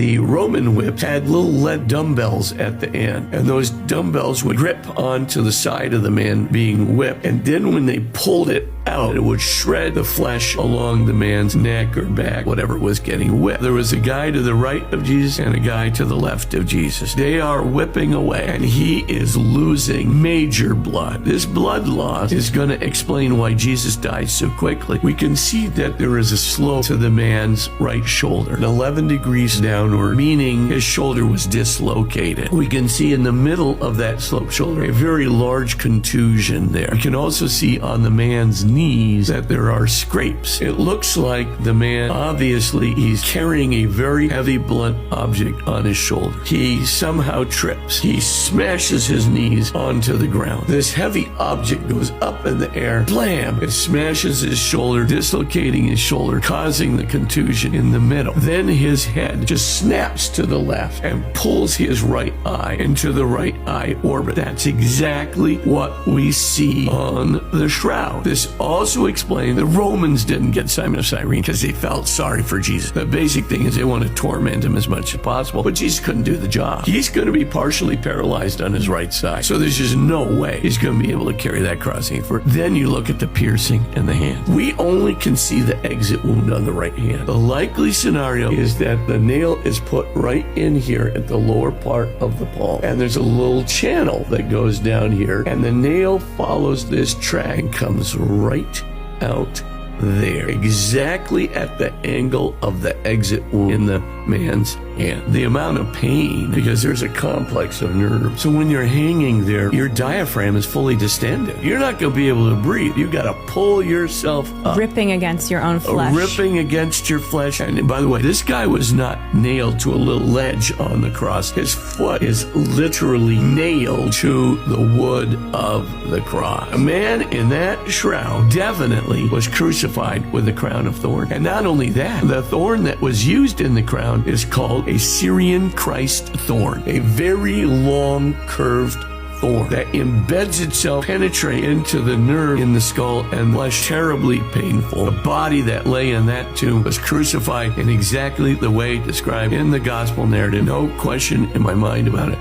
The Roman whips had little lead dumbbells at the end, and those dumbbells would grip onto the side of the man being whipped, and then when they pulled it out, it would shred the flesh along the man's neck or back, whatever was getting whipped. There was a guy to the right of Jesus and a guy to the left of Jesus. They are whipping away, and he is losing major blood. This blood loss is going to explain why Jesus died so quickly. We can see that there is a slope to the man's right shoulder, 11 degrees downward, meaning his shoulder was dislocated. We can see in the middle of that sloped shoulder a very large contusion there. We can also see on the man's knees that there are scrapes. It looks like the man, obviously, he's carrying a very heavy blunt object on his shoulder. He somehow trips. He smashes his knees onto the ground. This heavy object goes up in the air. Blam! It smashes his shoulder, dislocating his shoulder, causing the contusion in the middle. Then his head just snaps to the left and pulls his right eye into the right eye orbit. That's exactly what we see on the shroud. This also explains the Romans didn't get Simon of Cyrene because they felt sorry for Jesus. The basic thing is they want to torment him as much as possible, but Jesus couldn't do the job. He's going to be partially paralyzed on his right side, so there's just no way he's going to be able to carry that cross any further. Then you look at the piercing in the hand. We only can see the exit wound on the right hand. The likely scenario is that the nail is put right in here at the lower part of the palm, and there's a little channel that goes down here, and the nail follows this track and comes right out there, exactly at the angle of the exit wound in the man's hand. The amount of pain, because there's a complex of nerves. So when you're hanging there, your diaphragm is fully distended. You're not going to be able to breathe. You got to pull yourself up. Ripping against your own flesh. Ripping against your flesh. And by the way, this guy was not nailed to a little ledge on the cross. His foot is literally nailed to the wood of the cross. A man in that shroud definitely was crucified with a crown of thorns. And not only that, the thorn that was used in the crown is called a Syrian Christ thorn, a very long curved thorn that embeds itself, penetrate into the nerve in the skull and flesh, terribly painful. The body that lay in that tomb was crucified in exactly the way described in the gospel narrative. No question in my mind about it.